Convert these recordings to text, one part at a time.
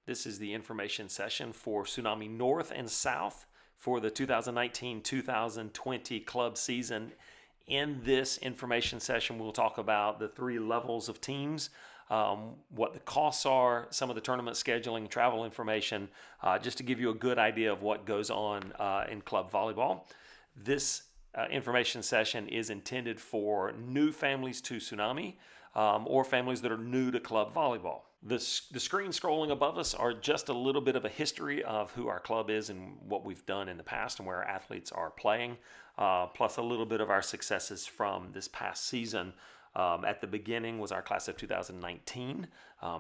This is the information session for Tsunami North and South for the 2019-2020 club season. In this information session, we'll talk about the 3 levels of teams, what the costs are, some of the tournament scheduling, travel information, just to give you a good idea of what goes on in club volleyball. This information session is intended for new families to Tsunami or families that are new to club volleyball. The screen scrolling above us are just a little bit of a history of who our club is and what we've done in the past and where our athletes are playing, plus a little bit of our successes from this past season. At the beginning was our class of 2019.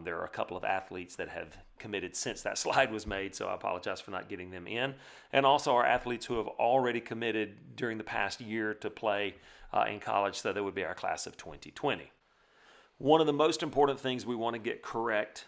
There are a couple of athletes that have committed since that slide was made, so I apologize for not getting them in. And also our athletes who have already committed during the past year to play in college, so that would be our class of 2020. One of the most important things we want to get correct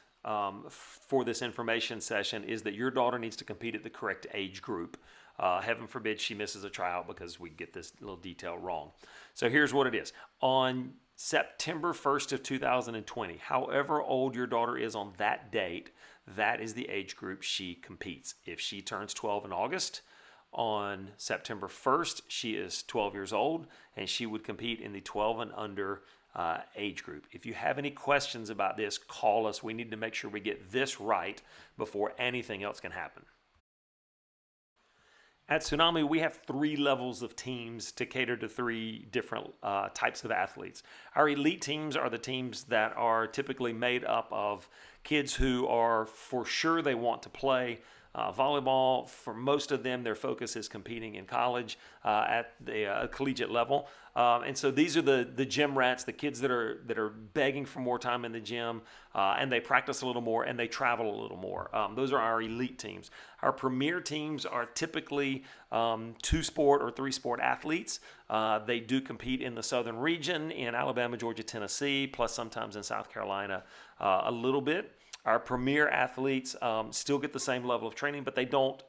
for this information session is that your daughter needs to compete at the correct age group. Heaven forbid she misses a tryout because we get this little detail wrong. So here's what it is. On September 1st of 2020, however old your daughter is on that date, that is the age group she competes. If she turns 12 in August, on September 1st, she is 12 years old, and she would compete in the 12 and under age group. If you have any questions about this, call us. We need to make sure we get this right before anything else can happen. At Tsunami, we have 3 levels of teams to cater to 3 different types of athletes. Our elite teams are the teams that are typically made up of kids who are for sure they want to play volleyball. For most of them, their focus is competing in college at the collegiate level. And so these are the gym rats, the kids that are begging for more time in the gym, and they practice a little more and they travel a little more. Those are our elite teams. Our premier teams are typically 2-sport or 3-sport athletes. They do compete in the southern region, in Alabama, Georgia, Tennessee, plus sometimes in South Carolina a little bit. Our premier athletes still get the same level of training, but they don't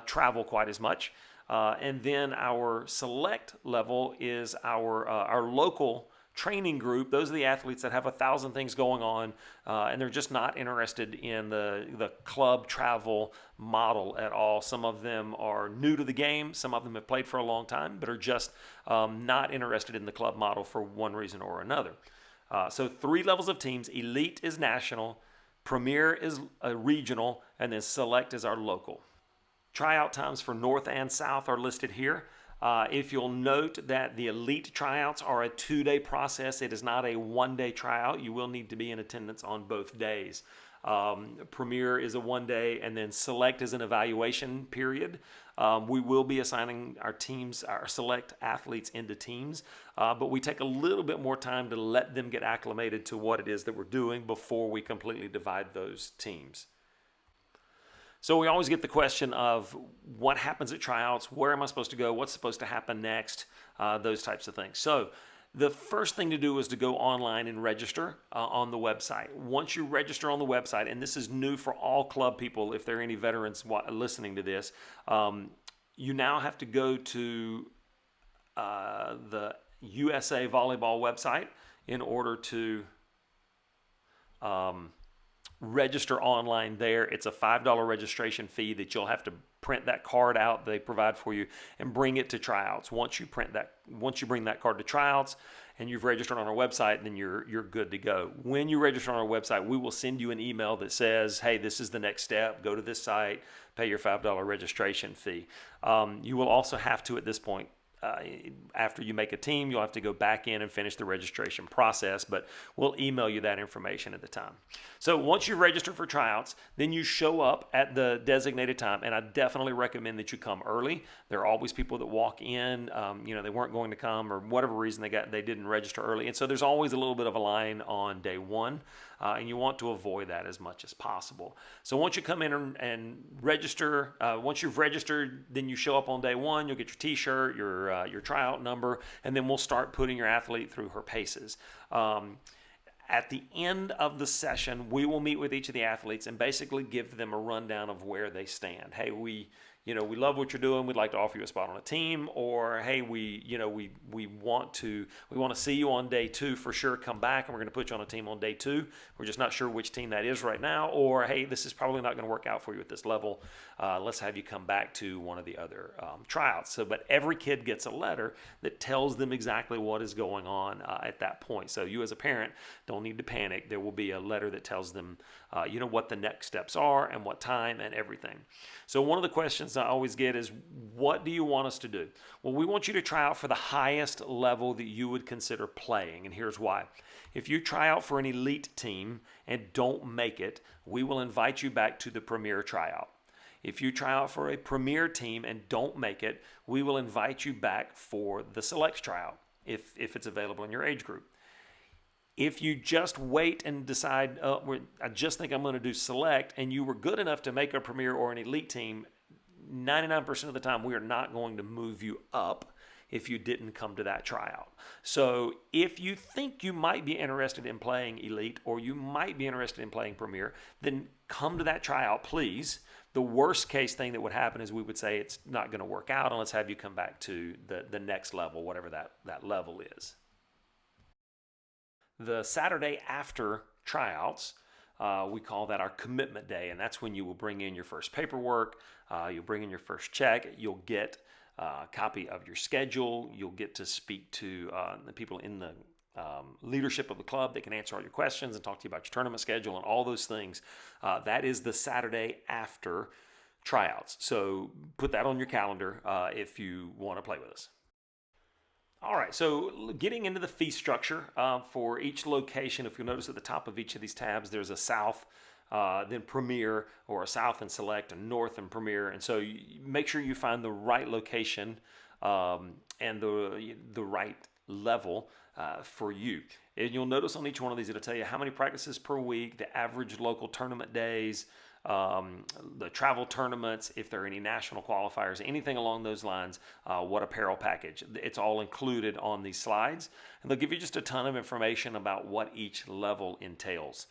travel quite as much. And then our select level is our local training group. Those are the athletes that have 1,000 things going on, and they're just not interested in the club travel model at all. Some of them are new to the game. Some of them have played for a long time, but are just not interested in the club model for one reason or another. So 3 levels of teams. Elite is national, Premier is a regional, and then Select is our local. Tryout times for North and South are listed here. If you'll note that the elite tryouts are a 2-day process. It is not a 1-day tryout. You will need to be in attendance on both days. Premier is a 1-day, and then Select is an evaluation period. We will be assigning our teams, our select athletes into teams, but we take a little bit more time to let them get acclimated to what it is that we're doing before we completely divide those teams. So we always get the question of what happens at tryouts, where am I supposed to go, what's supposed to happen next, those types of things. So the first thing to do is to go online and register on the website. Once you register on the website, and this is new for all club people, if there are any veterans listening to this, you now have to go to the USA Volleyball website in order to register online there. It's a $5 registration fee that you'll have to print that card out they provide for you and bring it to tryouts. Once you bring that card to tryouts and you've registered on our website, then you're good to go. When you register on our website, we will send you an email that says, hey, this is the next step. Go to this site, pay your $5 registration fee. You will also have to, at this point, after you make a team, you'll have to go back in and finish the registration process, but we'll email you that information at the time. So once you register for tryouts, then you show up at the designated time, and I definitely recommend that you come early. There are always people that walk in, they weren't going to come or whatever reason they didn't register early, and so there's always a little bit of a line on day one, and you want to avoid that as much as possible. So once you come in and register, once you've registered, then you show up on day one. You'll get your T-shirt, your tryout number, and then we'll start putting your athlete through her paces. At the end of the session, we will meet with each of the athletes and basically give them a rundown of where they stand. Hey, we we love what you're doing. We'd like to offer you a spot on a team, or hey, we want to see you on day 2 for sure. Come back, and we're going to put you on a team on day 2. We're just not sure which team that is right now, or hey, this is probably not going to work out for you at this level. Let's have you come back to one of the other tryouts. So, but every kid gets a letter that tells them exactly what is going on at that point. So you as a parent don't need to panic. There will be a letter that tells them, what the next steps are and what time and everything. So one of the questions I always get is, what do you want us to do? Well, we want you to try out for the highest level that you would consider playing, and here's why. If you try out for an elite team and don't make it, we will invite you back to the premier tryout. If you try out for a premier team and don't make it, we will invite you back for the select tryout if it's available in your age group. If you just wait and decide, I just think I'm going to do select, and you were good enough to make a premier or an elite team, 99% of the time we are not going to move you up if you didn't come to that tryout. So if you think you might be interested in playing elite, or you might be interested in playing premier, then come to that tryout, please. The worst case thing that would happen is we would say it's not going to work out, and let's have you come back to the next level, whatever that level is. The Saturday after tryouts, we call that our commitment day, and that's when you will bring in your first paperwork, you'll bring in your first check, you'll get a copy of your schedule, you'll get to speak to the people in the leadership of the club that can answer all your questions and talk to you about your tournament schedule and all those things. That is the Saturday after tryouts. So put that on your calendar if you want to play with us. All right, so getting into the fee structure for each location, if you'll notice at the top of each of these tabs, there's a South, then Premier, or a South and Select, a North and Premier. And so make sure you find the right location and the right level for you. And you'll notice on each one of these, it'll tell you how many practices per week, the average local tournament days, the travel tournaments, if there are any national qualifiers, anything along those lines, what apparel package. It's all included on these slides, and they'll give you just a ton of information about what each level entails.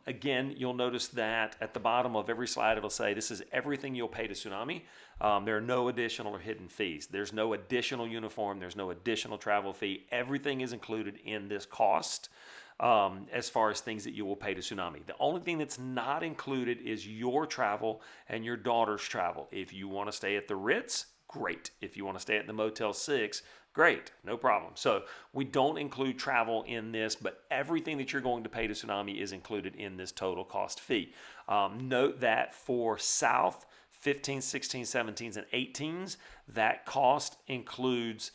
Again, you'll notice that at the bottom of every slide, it'll say this is everything you'll pay to Tsunami. There are no additional or hidden fees. There's no additional uniform. There's no additional travel fee. Everything is included in this cost. As far as things that you will pay to Tsunami. The only thing that's not included is your travel and your daughter's travel. If you want to stay at the Ritz, great. If you want to stay at the Motel 6, great, no problem. So we don't include travel in this, but everything that you're going to pay to Tsunami is included in this total cost fee. Note that for South, 15s, 16s, 17s, and 18s, that cost includes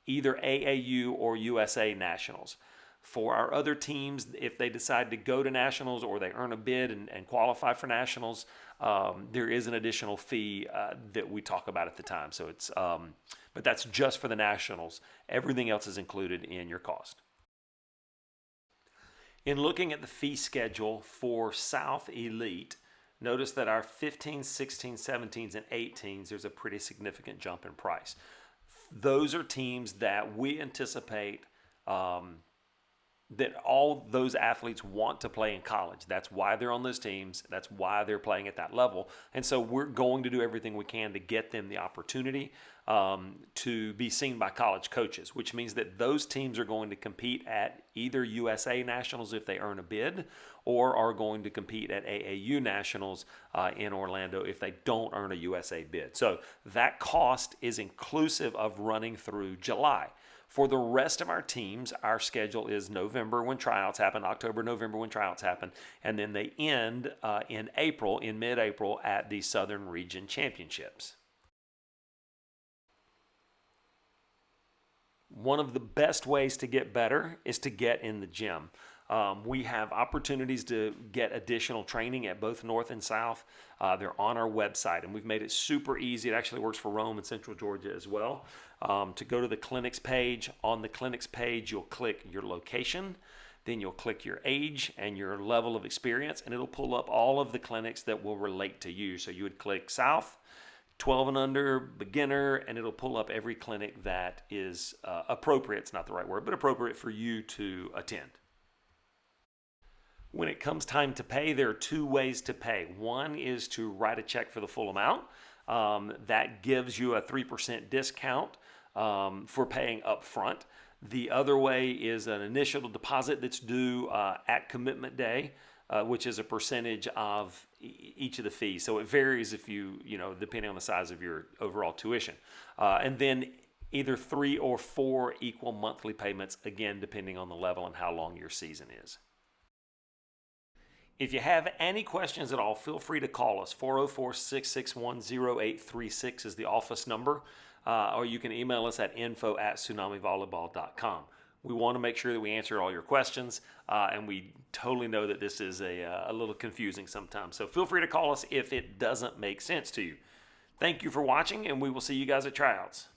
either AAU or USA Nationals. For our other teams, if they decide to go to nationals or they earn a bid and qualify for nationals, there is an additional fee that we talk about at the time. So it's, but that's just for the nationals. Everything else is included in your cost. In looking at the fee schedule for South Elite, notice that our 15s, 16s, 17s, and 18s, there's a pretty significant jump in price. Those are teams that we anticipate that all those athletes want to play in college. That's why they're on those teams. That's why they're playing at that level. And so we're going to do everything we can to get them the opportunity to be seen by college coaches, which means that those teams are going to compete at either USA Nationals if they earn a bid, or are going to compete at AAU Nationals in Orlando if they don't earn a USA bid. So that cost is inclusive of running through July. For the rest of our teams, our schedule is November when tryouts happen, October, November when tryouts happen, and then they end in April, in mid-April, at the Southern Region Championships. One of the best ways to get better is to get in the gym. We have opportunities to get additional training at both North and South. They're on our website, and we've made it super easy. It actually works for Rome and Central Georgia as well. To go to the clinics page, on the clinics page, you'll click your location, then you'll click your age and your level of experience, and it'll pull up all of the clinics that will relate to you. So you would click South, 12 and under, beginner, and it'll pull up every clinic that is appropriate. It's not the right word, but appropriate for you to attend. When it comes time to pay, there are two ways to pay. One is to write a check for the full amount. That gives you a 3% discount for paying up front. The other way is an initial deposit that's due at commitment day, which is a percentage of each of the fees. So it varies if depending on the size of your overall tuition. And then either 3 or 4 equal monthly payments, again, depending on the level and how long your season is. If you have any questions at all, feel free to call us. 404-661-0836 is the office number, or you can email us at info@tsunamivolleyball.com. We want to make sure that we answer all your questions, and we totally know that this is a little confusing sometimes. So feel free to call us if it doesn't make sense to you. Thank you for watching, and we will see you guys at tryouts.